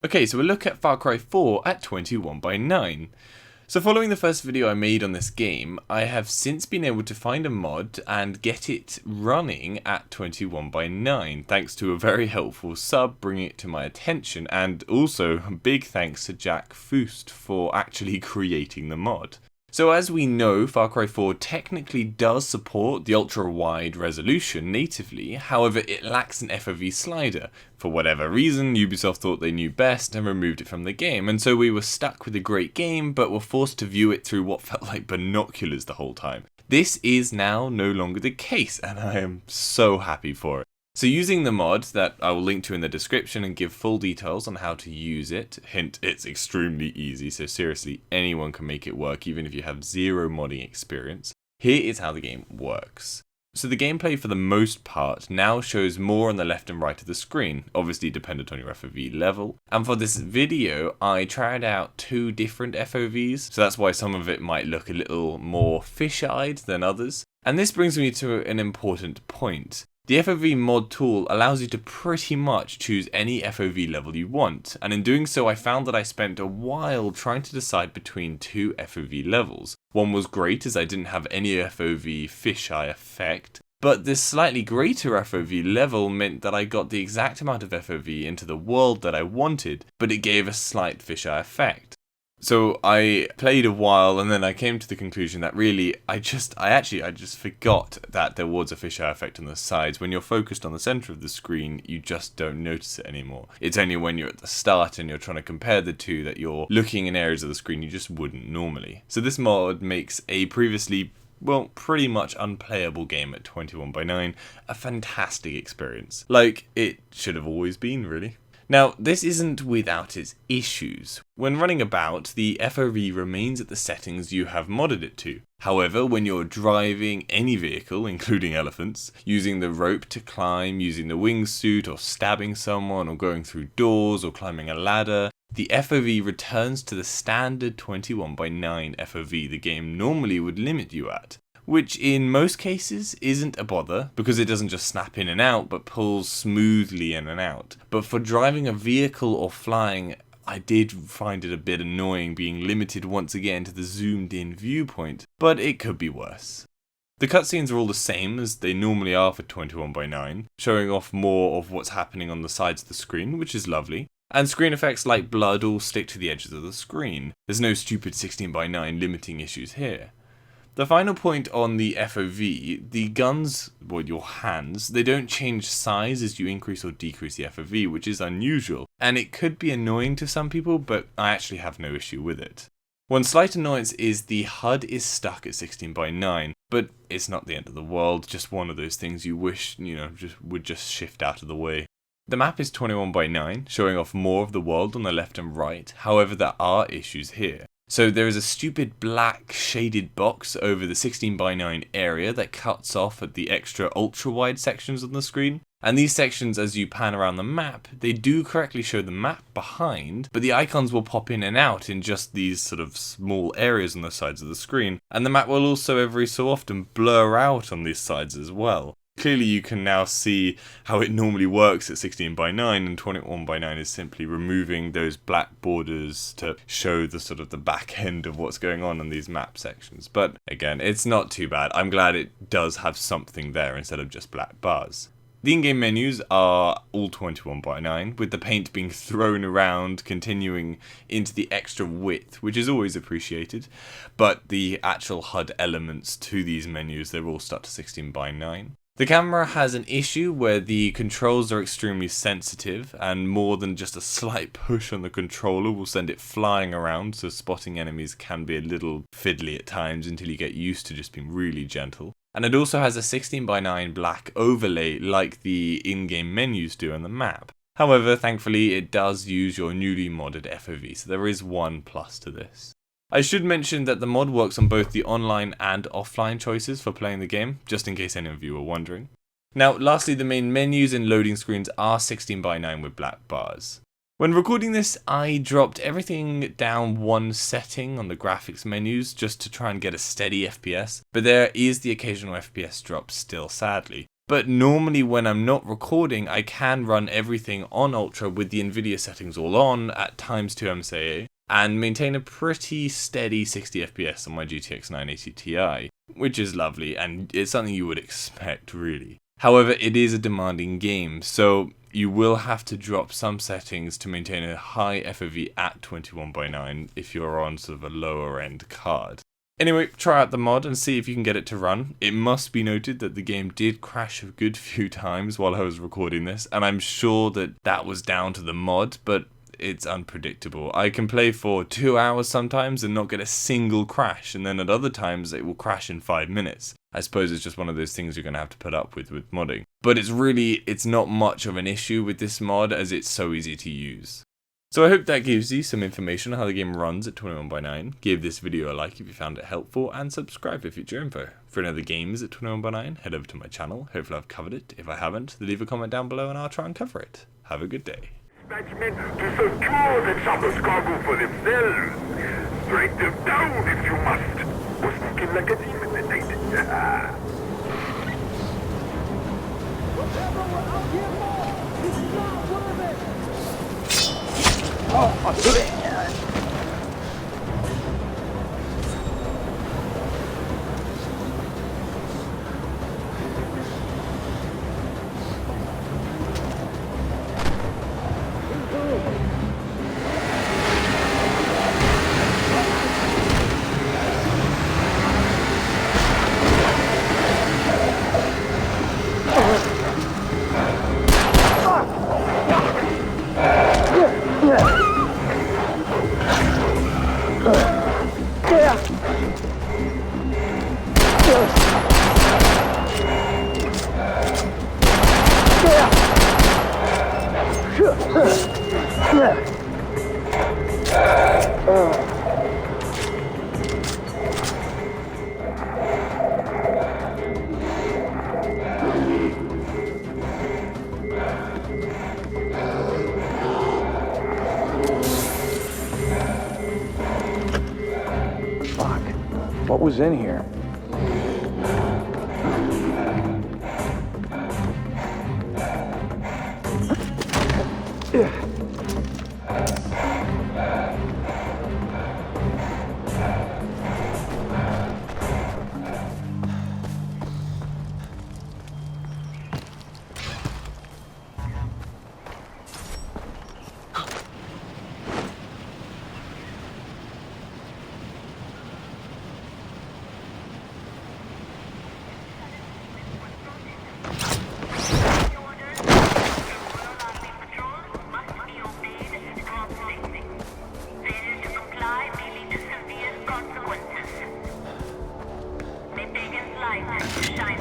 Okay, so we'll look at Far Cry 4 at 21:9. So following the first video I made on this game, I have since been able to find a mod and get it running at 21:9, thanks to a very helpful sub bringing it to my attention, and also big thanks to Jack Fuste for actually creating the mod. So as we know, Far Cry 4 technically does support the ultra-wide resolution natively, however it lacks an FOV slider. For whatever reason, Ubisoft thought they knew best and removed it from the game, and so we were stuck with a great game, but were forced to view it through what felt like binoculars the whole time. This is now no longer the case, and I am so happy for it. So using the mod that I will link to in the description and give full details on how to use it, hint, it's extremely easy, so seriously anyone can make it work even if you have zero modding experience. Here is how the game works. So the gameplay for the most part now shows more on the left and right of the screen, obviously dependent on your FOV level. And for this video, I tried out two different FOVs, so that's why some of it might look a little more fish-eyed than others. And this brings me to an important point. The Fov Mod Tool allows you to pretty much choose any FOV level you want, and in doing so I found that I spent a while trying to decide between two FOV levels. One was great as I didn't have any FOV fisheye effect, but this slightly greater FOV level meant that I got the exact amount of FOV into the world that I wanted, but it gave a slight fisheye effect. So I played a while and then I came to the conclusion that really I just forgot that there was a fisheye effect on the sides. When you're focused on the center of the screen, you just don't notice it anymore. It's only when you're at the start and you're trying to compare the two that you're looking in areas of the screen you just wouldn't normally. So this mod makes a previously, well, pretty much unplayable game at 21:9 a fantastic experience. Like it should have always been, really. Now, this isn't without its issues. When running about, the FOV remains at the settings you have modded it to. However, when you're driving any vehicle, including elephants, using the rope to climb, using the wingsuit, or stabbing someone, or going through doors, or climbing a ladder, the FOV returns to the standard 21:9 FOV the game normally would limit you at. Which in most cases isn't a bother, because it doesn't just snap in and out, but pulls smoothly in and out. But for driving a vehicle or flying, I did find it a bit annoying being limited once again to the zoomed in viewpoint, but it could be worse. The cutscenes are all the same as they normally are for 21:9, showing off more of what's happening on the sides of the screen, which is lovely. And screen effects like blood all stick to the edges of the screen. There's no stupid 16:9 limiting issues here. The final point on the FOV, the guns, well your hands, they don't change size as you increase or decrease the FOV, which is unusual, and it could be annoying to some people, but I actually have no issue with it. One slight annoyance is the HUD is stuck at 16:9, but it's not the end of the world, just one of those things you wish, would just shift out of the way. The map is 21:9, showing off more of the world on the left and right, however there are issues here. So there is a stupid black shaded box over the 16:9 area that cuts off at the extra ultra-wide sections on the screen. And these sections, as you pan around the map, they do correctly show the map behind, but the icons will pop in and out in just these sort of small areas on the sides of the screen. And the map will also every so often blur out on these sides as well. Clearly you can now see how it normally works at 16:9, and 21:9 is simply removing those black borders to show the sort of the back end of what's going on in these map sections. But again, it's not too bad. I'm glad it does have something there instead of just black bars. The in-game menus are all 21:9, with the paint being thrown around, continuing into the extra width, which is always appreciated. But the actual HUD elements to these menus, they're all stuck to 16:9. The camera has an issue where the controls are extremely sensitive, and more than just a slight push on the controller will send it flying around, so spotting enemies can be a little fiddly at times until you get used to just being really gentle. And it also has a 16:9 black overlay like the in-game menus do on the map. However, thankfully it does use your newly modded FOV, so there is one plus to this. I should mention that the mod works on both the online and offline choices for playing the game, just in case any of you are wondering. Now, lastly, the main menus and loading screens are 16:9 with black bars. When recording this, I dropped everything down one setting on the graphics menus just to try and get a steady FPS, but there is the occasional FPS drop still, sadly. But normally when I'm not recording, I can run everything on Ultra with the Nvidia settings all on at ×2 MSAA and maintain a pretty steady 60 FPS on my GTX 980 Ti, which is lovely and it's something you would expect really. However, it is a demanding game, so you will have to drop some settings to maintain a high FOV at 21:9 if you're on sort of a lower end card. Anyway, try out the mod and see if you can get it to run. It must be noted that the game did crash a good few times while I was recording this, and I'm sure that that was down to the mod, but it's unpredictable. I can play for 2 hours sometimes and not get a single crash, and then at other times it will crash in 5 minutes. I suppose it's just one of those things you're going to have to put up with modding. But it's not much of an issue with this mod as it's so easy to use. So I hope that gives you some information on how the game runs at 21:9. Give this video a like if you found it helpful, and subscribe for future info. For any other games at 21:9, head over to my channel. Hopefully I've covered it. If I haven't, then leave a comment down below and I'll try and cover it. Have a good day. Dispatchmen to secure the chopper's cargo for themselves. Strike them down if you must. Or sneak in like a thief in the night. Fuck. What was in here? Shine.